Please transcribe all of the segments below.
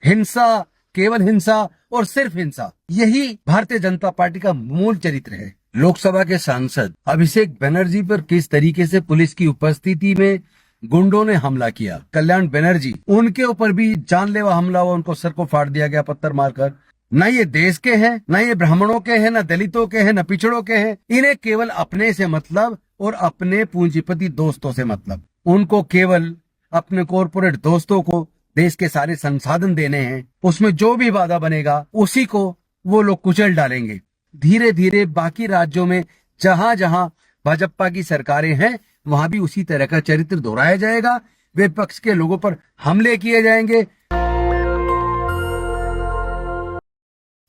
हिंसा, केवल हिंसा और सिर्फ हिंसा, यही भारतीय जनता पार्टी का मूल चरित्र है। लोकसभा के सांसद अभिषेक बनर्जी पर किस तरीके से पुलिस की उपस्थिति में गुंडों ने हमला किया। कल्याण बनर्जी, उनके ऊपर भी जानलेवा हमला हुआ, उनको सर को फाड़ दिया गया पत्थर मारकर। न ये देश के हैं, न ये ब्राह्मणों के हैं, न दलितों के हैं, न पिछड़ों के हैं। इन्हें केवल अपने से मतलब और अपने पूंजीपति दोस्तों से मतलब। उनको केवल अपने कॉरपोरेट दोस्तों को देश के सारे संसाधन देने हैं। उसमें जो भी वादा बनेगा उसी को वो लोग कुचल डालेंगे। धीरे धीरे बाकी राज्यों में जहां जहां भाजपा की सरकारें हैं वहां भी उसी तरह का चरित्र दोहराया जाएगा। विपक्ष के लोगों पर हमले किए जाएंगे।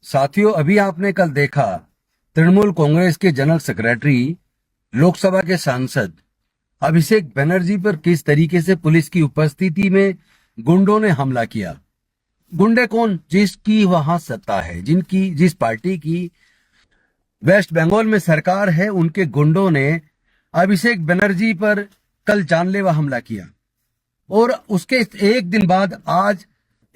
साथियों, अभी आपने कल देखा तृणमूल कांग्रेस के जनरल सेक्रेटरी, लोकसभा के सांसद अभिषेक बनर्जी पर किस तरीके से पुलिस की उपस्थिति में गुंडों ने हमला किया। गुंडे कौन? जिसकी वहां सत्ता है, जिस पार्टी की वेस्ट बंगाल में सरकार है, उनके गुंडों ने अभिषेक बनर्जी पर कल जानलेवा हमला किया। और उसके एक दिन बाद आज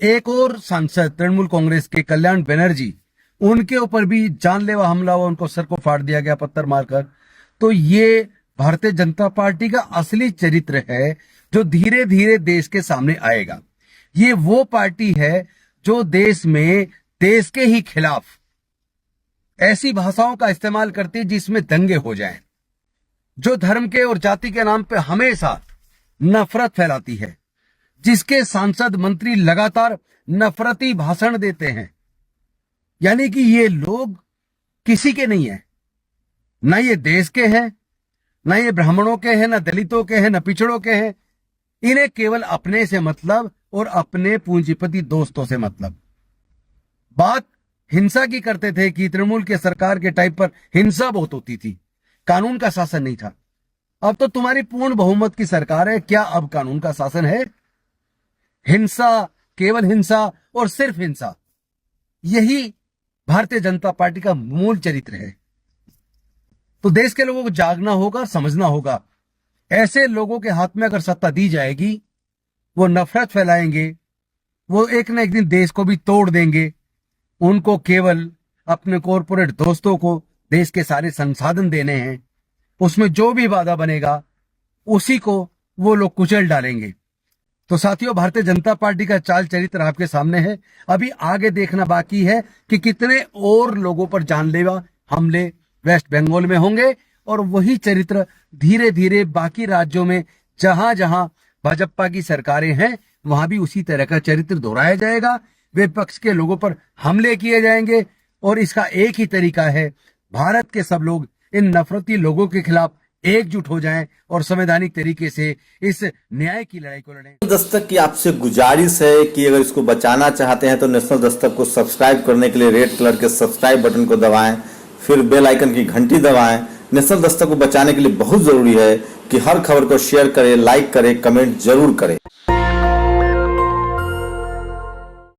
एक और सांसद तृणमूल कांग्रेस के कल्याण बनर्जी, उनके ऊपर भी जानलेवा हमला हुआ, उनको सर को फाड़ दिया गया पत्थर मारकर। तो ये भारतीय जनता पार्टी का असली चरित्र है जो धीरे धीरे देश के सामने आएगा। ये वो पार्टी है जो देश में देश के ही खिलाफ ऐसी भाषाओं का इस्तेमाल करती है जिसमें दंगे हो जाएं, जो धर्म के और जाति के नाम पे हमेशा नफरत फैलाती है, जिसके सांसद मंत्री लगातार नफरती भाषण देते हैं। यानी कि ये लोग किसी के नहीं है, ना ये देश के हैं, ना ये ब्राह्मणों के हैं, ना दलितों के हैं, ना पिछड़ों के हैं। इन्हें केवल अपने से मतलब और अपने पूंजीपति दोस्तों से मतलब। बात हिंसा की करते थे कि तृणमूल के सरकार के टाइप पर हिंसा बहुत होती थी, कानून का शासन नहीं था। अब तो तुम्हारी पूर्ण बहुमत की सरकार है, क्या अब कानून का शासन है? हिंसा, केवल हिंसा और सिर्फ हिंसा, यही भारतीय जनता पार्टी का मूल चरित्र है। तो देश के लोगों को जागना होगा, समझना होगा। ऐसे लोगों के हाथ में अगर सत्ता दी जाएगी, वो नफरत फैलाएंगे, वो एक न एक दिन देश को भी तोड़ देंगे। उनको केवल अपने कॉरपोरेट दोस्तों को देश के सारे संसाधन देने हैं। उसमें जो भी वादा बनेगा उसी को वो लोग कुचल डालेंगे। तो साथियों, भारतीय जनता पार्टी का चाल चरित्र आपके सामने है। अभी आगे देखना बाकी है कि कितने और लोगों पर जानलेवा हमले वेस्ट बंगाल में होंगे और वही चरित्र धीरे धीरे बाकी राज्यों में जहां जहां भाजपा की सरकारें हैं वहां भी उसी तरह का चरित्र दोहराया जाएगा। विपक्ष के लोगों पर हमले किए जाएंगे और इसका एक ही तरीका है, भारत के सब लोग इन नफरती लोगों के खिलाफ एकजुट हो जाएं और संवैधानिक तरीके से इस न्याय की लड़ाई को लड़ें। दस्तक की आपसे गुजारिश है कि अगर इसको बचाना चाहते हैं तो नेशनल दस्तक को सब्सक्राइब करने के लिए रेड कलर के सब्सक्राइब बटन को दबाएं, फिर बेल आइकन की घंटी दबाएं। नेशनल दस्तक को बचाने के लिए बहुत जरूरी है कि हर खबर को शेयर करें, लाइक करें, कमेंट जरूर करें।